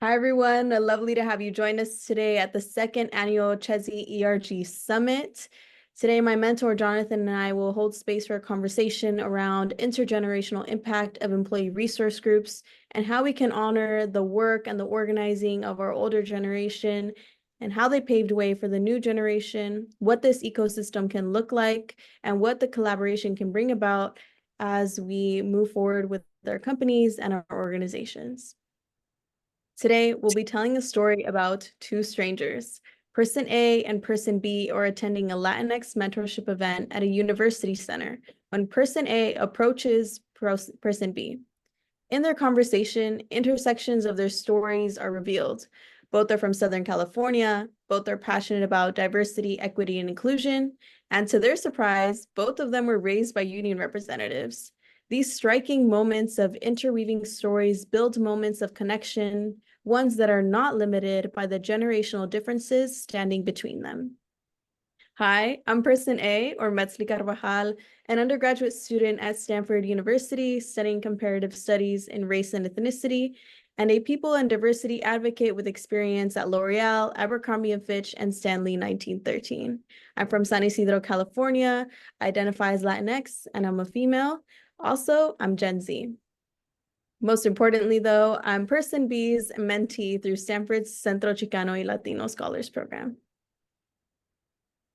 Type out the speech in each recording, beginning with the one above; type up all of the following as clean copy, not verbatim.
Hi, everyone. Lovely to have you join us today at the second annual CHESI ERG Summit. Today, my mentor, Jonathan, and I will hold space for a conversation around intergenerational impact of employee resource groups and how we can honor the work and the organizing of our older generation and how they paved way for the new generation, what this ecosystem can look like, and what the collaboration can bring about as we move forward with our companies and our organizations. Today, we'll be telling a story about two strangers. Person A and Person B are attending a Latinx mentorship event at a university center when Person A approaches Person B. In their conversation, intersections of their stories are revealed. Both are from Southern California, both are passionate about diversity, equity, and inclusion, and to their surprise, both of them were raised by union representatives. These striking moments of interweaving stories build moments of connection, ones that are not limited by the generational differences standing between them. Hi, I'm Person A, or Metzli Carvajal, an undergraduate student at Stanford University studying comparative studies in race and ethnicity, and a people and diversity advocate with experience at L'Oreal, Abercrombie & Fitch, and Stanley 1913. I'm from San Isidro, California, identify as Latinx, and I'm a female. Also, I'm Gen Z. Most importantly, though, I'm Person B's mentee through Stanford's Centro Chicano y Latino Scholars Program.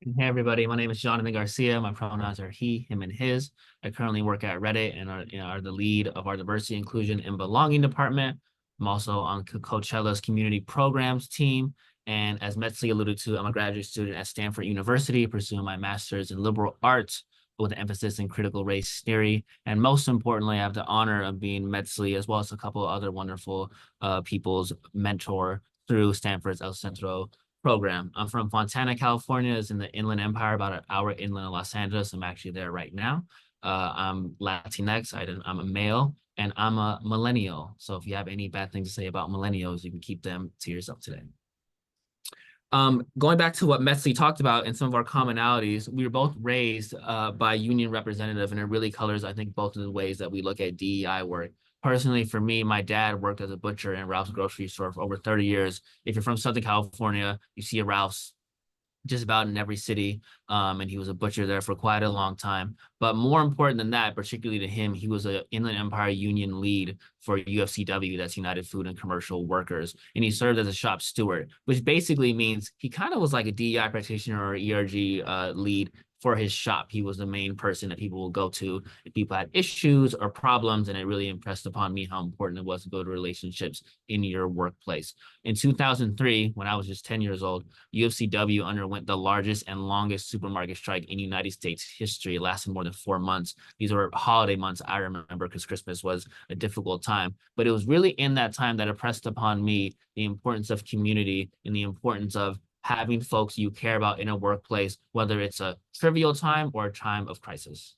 Hey everybody, my name is Jonathan Garcia. My pronouns are he, him, and his. I currently work at Reddit and are the lead of our diversity, inclusion, and belonging department. I'm also on Coachella's community programs team. And as Metzli alluded to, I'm a graduate student at Stanford University, pursuing my master's in liberal arts with an emphasis in critical race theory. And most importantly, I have the honor of being Metzli, as well as a couple of other wonderful people's mentor through Stanford's El Centro program. I'm from Fontana, California. It's in the Inland Empire, about an hour inland of Los Angeles. I'm actually there right now. I'm Latinx. I'm a male, and I'm a millennial. So if you have any bad things to say about millennials, you can keep them to yourself today. Going back to what Metzli talked about and some of our commonalities, we were both raised by a union representative, and it really colors, I think, both of the ways that we look at DEI work. Personally, for me, my dad worked as a butcher in Ralph's grocery store for over 30 years. If you're from Southern California, you see a Ralph's just about in every city, and he was a butcher there for quite a long time. But more important than that, particularly to him, he was an Inland Empire Union lead for UFCW, that's United Food and Commercial Workers, and he served as a shop steward, which basically means he kind of was like a DEI practitioner or ERG lead for his shop. He was the main person that people will go to if people had issues or problems, and it really impressed upon me how important it was to build relationships in your workplace. In 2003, when I was just 10 years old, UFCW underwent the largest and longest supermarket strike in United States history. It lasted more than 4 months. These were holiday months, I remember, because Christmas was a difficult time. But it was really in that time that impressed upon me the importance of community and the importance of having folks you care about in a workplace, whether it's a trivial time or a time of crisis.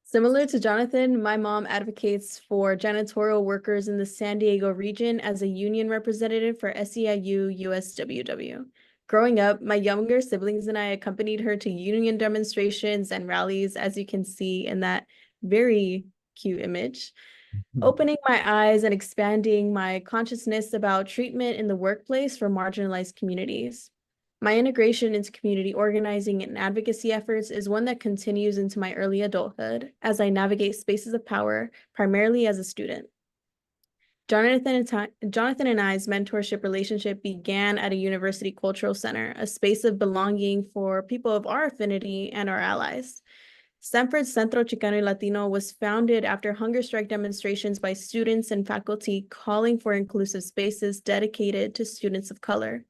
Similar to Jonathan, my mom advocates for janitorial workers in the San Diego region as a union representative for SEIU USWW. Growing up, my younger siblings and I accompanied her to union demonstrations and rallies, as you can see in that very cute image. Opening my eyes and expanding my consciousness about treatment in the workplace for marginalized communities. My integration into community organizing and advocacy efforts is one that continues into my early adulthood as I navigate spaces of power, primarily as a student. Jonathan and I's mentorship relationship began at a university cultural center, a space of belonging for people of our affinity and our allies. Stanford's Centro Chicano y Latino was founded after hunger strike demonstrations by students and faculty calling for inclusive spaces dedicated to students of color.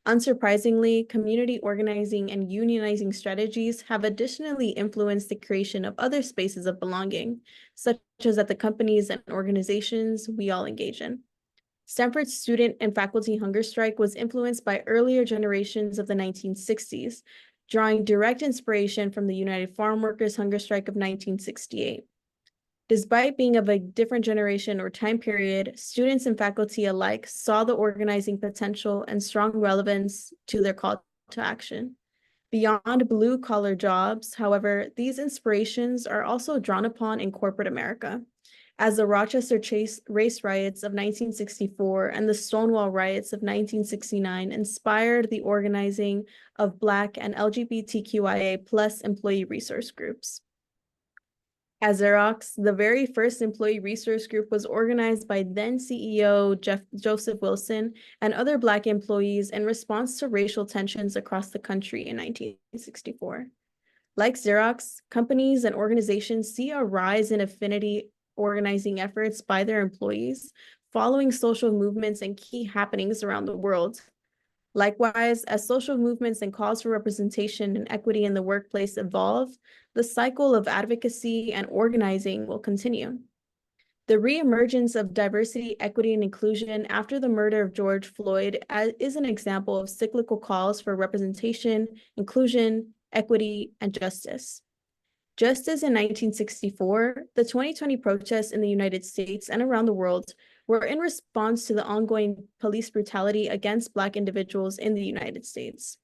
Unsurprisingly, community organizing and unionizing strategies have additionally influenced the creation of other spaces of belonging, such as at the companies and organizations we all engage in. Stanford's student and faculty hunger strike was influenced by earlier generations of the 1960s, drawing direct inspiration from the United Farm Workers hunger strike of 1968. Despite being of a different generation or time period, students and faculty alike saw the organizing potential and strong relevance to their call to action. Beyond blue-collar jobs, however, these inspirations are also drawn upon in corporate America. as the Rochester Chase race riots of 1964 and the Stonewall riots of 1969 inspired the organizing of Black and LGBTQIA plus employee resource groups. At Xerox, the very first employee resource group was organized by then CEO Joseph Wilson and other Black employees in response to racial tensions across the country in 1964. Like Xerox, companies and organizations see a rise in affinity organizing efforts by their employees following social movements and key happenings around the world. Likewise, as social movements and calls for representation and equity in the workplace evolve, the cycle of advocacy and organizing will continue. The reemergence of diversity, equity, and inclusion after the murder of George Floyd is an example of cyclical calls for representation, inclusion, equity, and justice. Just as in 1964, the 2020 protests in the United States and around the world were in response to the ongoing police brutality against Black individuals in the United States.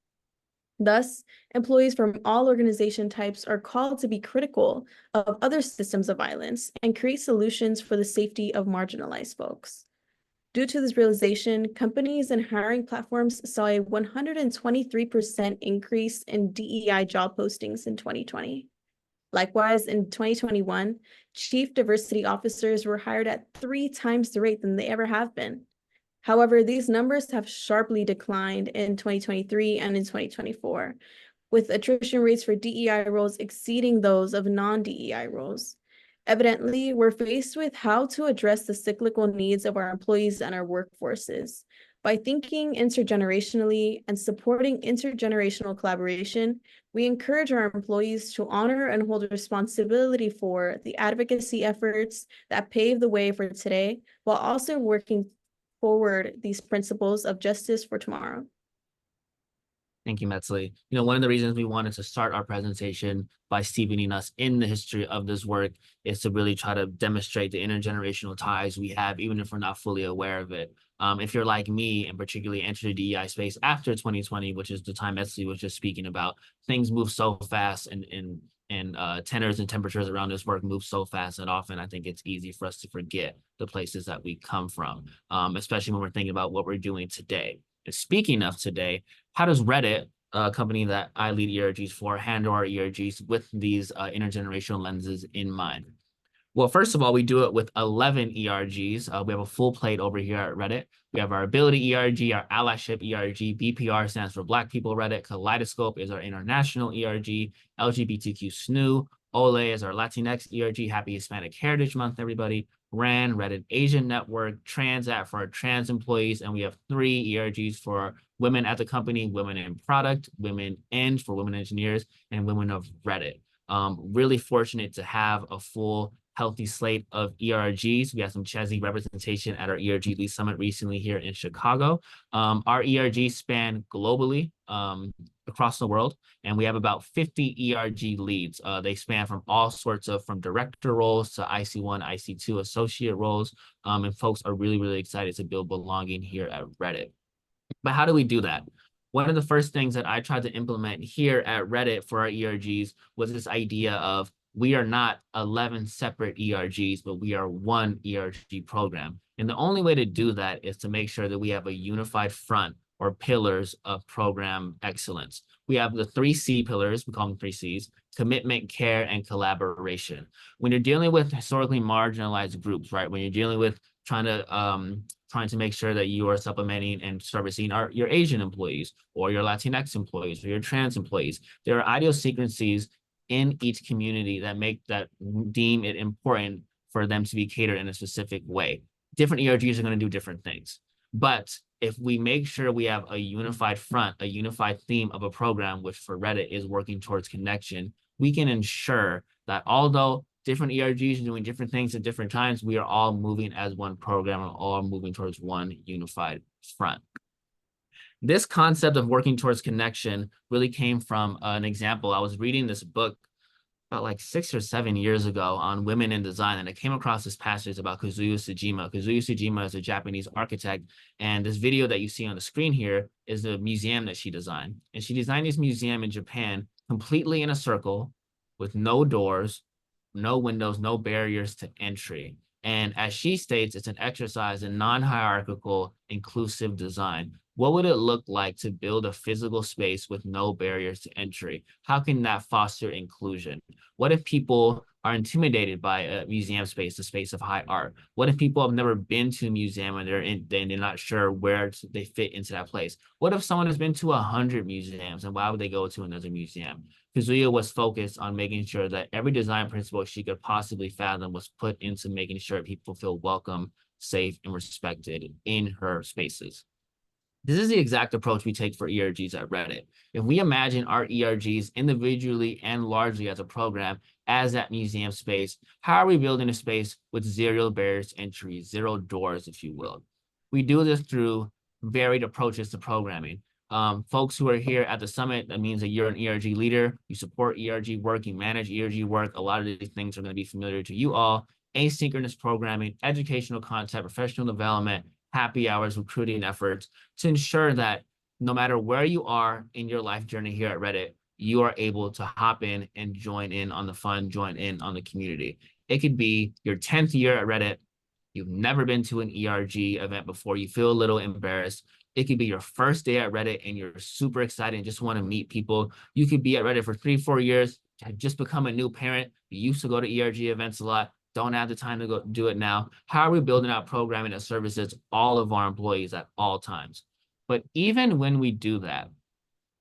Thus, employees from all organization types are called to be critical of other systems of violence and create solutions for the safety of marginalized folks. Due to this realization, companies and hiring platforms saw a 123% increase in DEI job postings in 2020. Likewise, in 2021, chief diversity officers were hired at 3 times the rate than they ever have been. However, these numbers have sharply declined in 2023 and in 2024, with attrition rates for DEI roles exceeding those of non-DEI roles. Evidently, we're faced with how to address the cyclical needs of our employees and our workforces. By thinking intergenerationally and supporting intergenerational collaboration, we encourage our employees to honor and hold responsibility for the advocacy efforts that pave the way for today, while also working forward these principles of justice for tomorrow. Thank you, Metzli. One of the reasons we wanted to start our presentation by steeping us in the history of this work is to really try to demonstrate the intergenerational ties we have, even if we're not fully aware of it. If you're like me and particularly entered the DEI space after 2020, which is the time Metzli was just speaking about, things move so fast and tenors and temperatures around this work move so fast that often I think it's easy for us to forget the places that we come from, especially when we're thinking about what we're doing today. And speaking of today, how does Reddit, a company that I lead ERGs for, handle our ERGs with these intergenerational lenses in mind? Well, first of all, we do it with 11 ERGs. We have a full plate over here at Reddit. We have our Ability ERG, our Allyship ERG, BPR stands for Black People Reddit, Kaleidoscope is our International ERG, LGBTQ SNU, OLE is our Latinx ERG, Happy Hispanic Heritage Month, everybody. RAN, Reddit Asian Network, Transat for our trans employees, and we have 3 ERGs for women at the company, women in product, women eng for women engineers, and women of Reddit. Really fortunate to have a full healthy slate of ERGs. We had some Chesney representation at our ERG Lead Summit recently here in Chicago. Our ERGs span globally across the world, and we have about 50 ERG leads. They span from all sorts of, from director roles to IC1, IC2 associate roles, and folks are really, really excited to build belonging here at Reddit. But how do we do that? One of the first things that I tried to implement here at Reddit for our ERGs was this idea of we are not 11 separate ERGs, but we are one ERG program. And the only way to do that is to make sure that we have a unified front or pillars of program excellence. We have the 3 C pillars, we call them 3 Cs, commitment, care, and collaboration. When you're dealing with historically marginalized groups, right? When you're dealing with trying to make sure that you are supplementing and servicing your Asian employees or your Latinx employees or your trans employees, there are idiosyncrasies in each community that deem it important for them to be catered in a specific way. Different ERGs are going to do different things. But if we make sure we have a unified front, a unified theme of a program, which for Reddit is working towards connection, we can ensure that although different ERGs are doing different things at different times, we are all moving as one program and all moving towards one unified front. This concept of working towards connection really came from an example. I was reading this book about like 6 or 7 years ago on women in design, and I came across this passage about Kazuyo Sejima. Kazuyo Sejima is a Japanese architect, and this video that you see on the screen here is the museum that she designed. And she designed this museum in Japan completely in a circle with no doors, no windows, no barriers to entry. And as she states, it's an exercise in non-hierarchical, inclusive design. What would it look like to build a physical space with no barriers to entry? How can that foster inclusion? What if people are intimidated by a museum space, a space of high art? What if people have never been to a museum and they're not sure where they fit into that place? What if someone has been to 100 museums and why would they go to another museum? Kazuya was focused on making sure that every design principle she could possibly fathom was put into making sure people feel welcome, safe, and respected in her spaces. This is the exact approach we take for ERGs at Reddit. If we imagine our ERGs individually and largely as a program, as that museum space, how are we building a space with zero barriers to entry, zero doors, if you will? We do this through varied approaches to programming. Folks who are here at the summit, that means that you're an ERG leader, you support ERG work, you manage ERG work. A lot of these things are going to be familiar to you all. Asynchronous programming, educational content, professional development, happy hours, recruiting efforts to ensure that no matter where you are in your life journey here at Reddit, you are able to hop in and join in on the fun, join in on the community. It could be your 10th year at Reddit. You've never been to an ERG event before. You feel a little embarrassed. It could be your first day at Reddit and you're super excited and just want to meet people. You could be at Reddit for 3-4 years, have just become a new parent. You used to go to ERG events a lot. Don't have the time to go do it now. How are we building out programming that services all of our employees at all times? But even when we do that,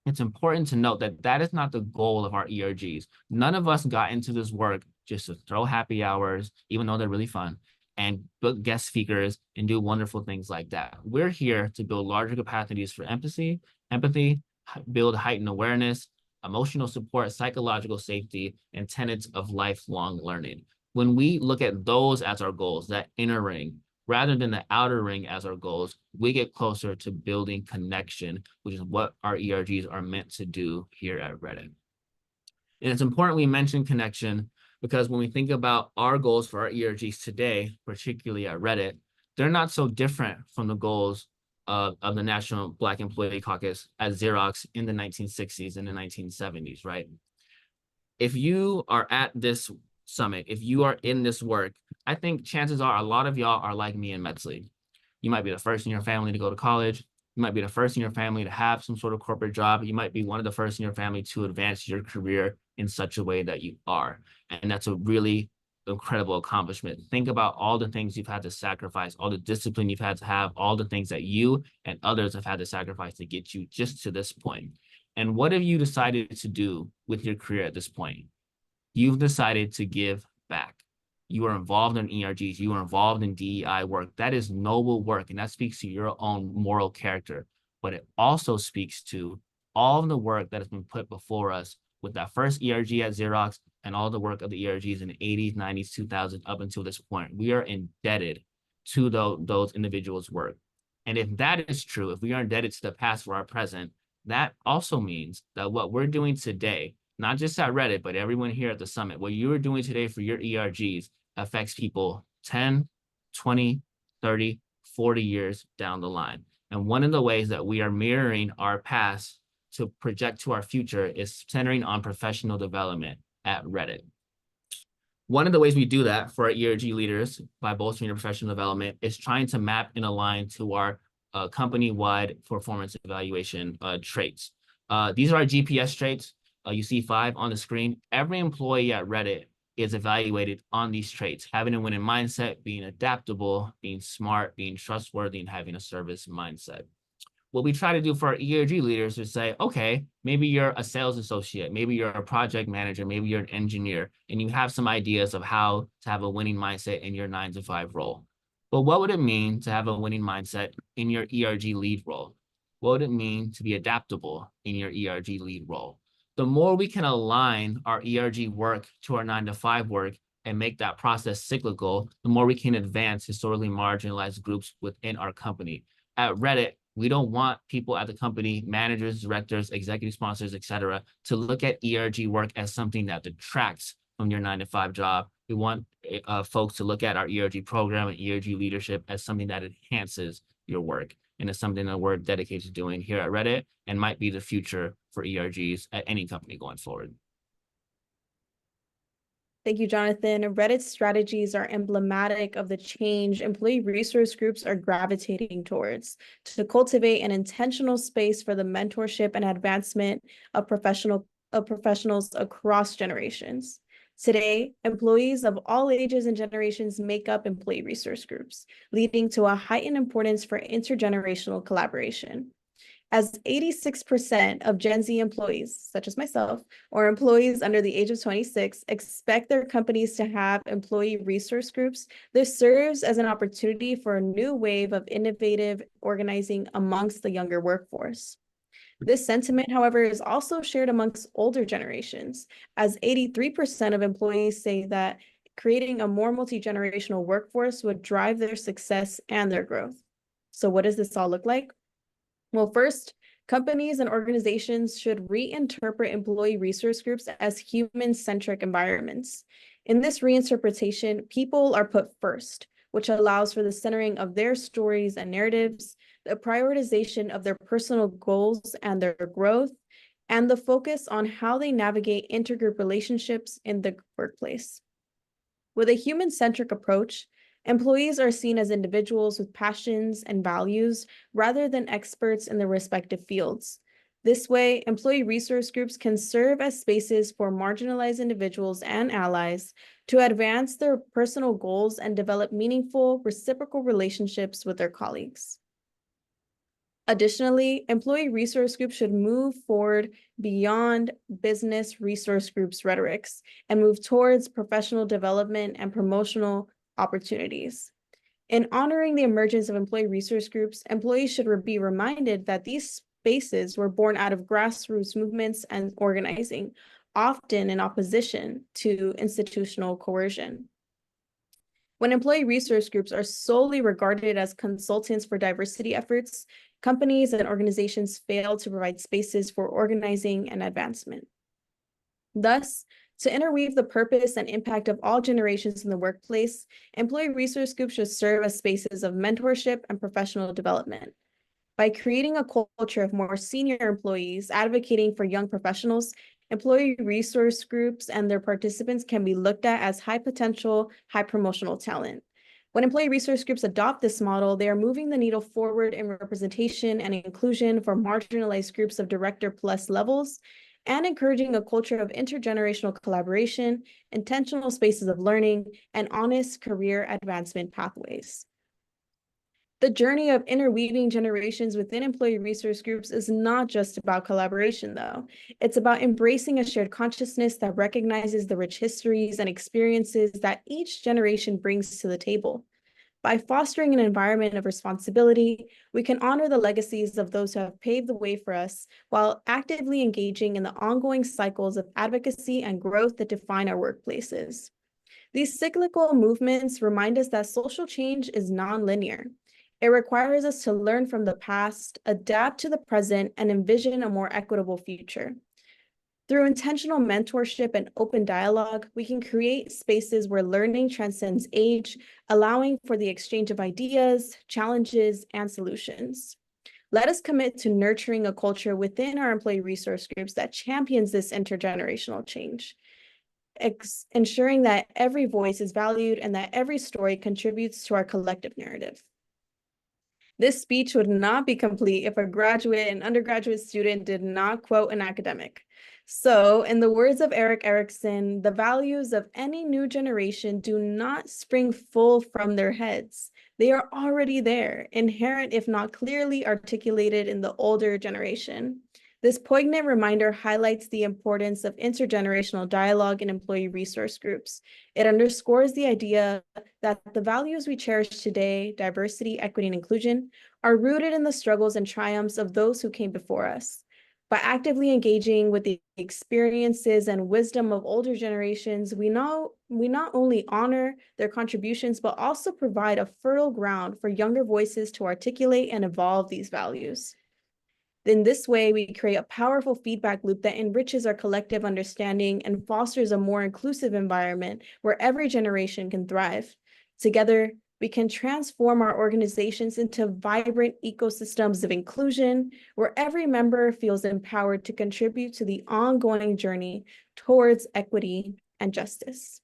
it's important to note that that is not the goal of our ERGs. None of us got into this work just to throw happy hours, even though they're really fun, and book guest speakers and do wonderful things like that. We're here to build larger capacities for empathy, build heightened awareness, emotional support, psychological safety, and tenets of lifelong learning. When we look at those as our goals, that inner ring, rather than the outer ring as our goals, we get closer to building connection, which is what our ERGs are meant to do here at Reddit. And it's important we mention connection because when we think about our goals for our ERGs today, particularly at Reddit, they're not so different from the goals of the National Black Employee Caucus at Xerox in the 1960s and the 1970s, right? If you are at this summit, if you are in this work, I think chances are a lot of y'all are like me and Metzley. You might be the first in your family to go to college. You might be the first in your family to have some sort of corporate job. You might be one of the first in your family to advance your career in such a way that you are. And that's a really incredible accomplishment. Think about all the things you've had to sacrifice, all the discipline you've had to have, all the things that you and others have had to sacrifice to get you just to this point. And what have you decided to do with your career at this point? You've decided to give back. You are involved in ERGs. You are involved in DEI work. That is noble work, and that speaks to your own moral character. But it also speaks to all of the work that has been put before us with that first ERG at Xerox and all the work of the ERGs in the 80s, 90s, 2000s up until this point. We are indebted to those individuals' work. And if that is true, if we are indebted to the past for our present, that also means that what we're doing today, not just at Reddit, but everyone here at the summit, what you are doing today for your ERGs affects people 10, 20, 30, 40 years down the line. And one of the ways that we are mirroring our past to project to our future is centering on professional development at Reddit. One of the ways we do that for our ERG leaders by bolstering their professional development is trying to map and align to our company-wide performance evaluation traits. These are our GPS traits. You see 5 on the screen. Every employee at Reddit is evaluated on these traits: having a winning mindset, being adaptable, being smart, being trustworthy, and having a service mindset. What we try to do for our ERG leaders is say, okay, maybe you're a sales associate, maybe you're a project manager, maybe you're an engineer, and you have some ideas of how to have a winning mindset in your 9-to-5 role. But what would it mean to have a winning mindset in your ERG lead role? What would it mean to be adaptable in your ERG lead role? The more we can align our ERG work to our 9-to-5 work and make that process cyclical, the more we can advance historically marginalized groups within our company. At Reddit, we don't want people at the company, managers, directors, executive sponsors, et cetera, to look at ERG work as something that detracts from your 9-to-5 job. We want folks to look at our ERG program and ERG leadership as something that enhances your work. And it's something that we're dedicated to doing here at Reddit and might be the future for ERGs at any company going forward. Thank you, Jonathan. Reddit's strategies are emblematic of the change employee resource groups are gravitating towards to cultivate an intentional space for the mentorship and advancement of professionals across generations. Today, employees of all ages and generations make up employee resource groups, leading to a heightened importance for intergenerational collaboration. As 86% of Gen Z employees, such as myself, or employees under the age of 26, expect their companies to have employee resource groups, this serves as an opportunity for a new wave of innovative organizing amongst the younger workforce. This sentiment, however, is also shared amongst older generations, as 83% of employees say that creating a more multi-generational workforce would drive their success and their growth. So what does this all look like? Well, first, companies and organizations should reinterpret employee resource groups as human-centric environments. In this reinterpretation, people are put first, which allows for the centering of their stories and narratives, the prioritization of their personal goals and their growth, and the focus on how they navigate intergroup relationships in the workplace. With a human-centric approach, employees are seen as individuals with passions and values rather than experts in their respective fields. This way, employee resource groups can serve as spaces for marginalized individuals and allies to advance their personal goals and develop meaningful, reciprocal relationships with their colleagues. Additionally, employee resource groups should move forward beyond business resource groups rhetorics and move towards professional development and promotional opportunities. In honoring the emergence of employee resource groups, employees should be reminded that these spaces were born out of grassroots movements and organizing, often in opposition to institutional coercion. When employee resource groups are solely regarded as consultants for diversity efforts, companies and organizations fail to provide spaces for organizing and advancement. Thus, to interweave the purpose and impact of all generations in the workplace, employee resource groups should serve as spaces of mentorship and professional development. By creating a culture of more senior employees advocating for young professionals, employee resource groups and their participants can be looked at as high potential, high promotional talent. When employee resource groups adopt this model, they are moving the needle forward in representation and inclusion for marginalized groups of director plus levels, and encouraging a culture of intergenerational collaboration, intentional spaces of learning, and honest career advancement pathways. The journey of interweaving generations within employee resource groups is not just about collaboration, though. It's about embracing a shared consciousness that recognizes the rich histories and experiences that each generation brings to the table. By fostering an environment of responsibility, we can honor the legacies of those who have paved the way for us while actively engaging in the ongoing cycles of advocacy and growth that define our workplaces. These cyclical movements remind us that social change is nonlinear. It requires us to learn from the past, adapt to the present, and envision a more equitable future. Through intentional mentorship and open dialogue, we can create spaces where learning transcends age, allowing for the exchange of ideas, challenges, and solutions. Let us commit to nurturing a culture within our employee resource groups that champions this intergenerational change, ensuring that every voice is valued and that every story contributes to our collective narrative. This speech would not be complete if a graduate and undergraduate student did not quote an academic. So, in the words of Erik Erikson, the values of any new generation do not spring full from their heads. They are already there, inherent if not clearly articulated in the older generation. This poignant reminder highlights the importance of intergenerational dialogue in employee resource groups. It underscores the idea that the values we cherish today, diversity, equity, and inclusion, are rooted in the struggles and triumphs of those who came before us. By actively engaging with the experiences and wisdom of older generations, we not only honor their contributions, but also provide a fertile ground for younger voices to articulate and evolve these values. In this way, we create a powerful feedback loop that enriches our collective understanding and fosters a more inclusive environment where every generation can thrive. Together, we can transform our organizations into vibrant ecosystems of inclusion, where every member feels empowered to contribute to the ongoing journey towards equity and justice.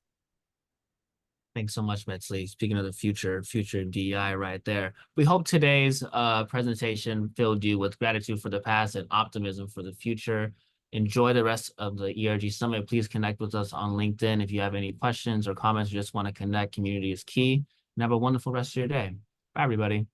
Thanks so much, Metzley. Speaking of the future DEI right there. We hope today's presentation filled you with gratitude for the past and optimism for the future. Enjoy the rest of the ERG Summit. Please connect with us on LinkedIn if you have any questions or comments or just want to connect. Community is key. And have a wonderful rest of your day. Bye, everybody.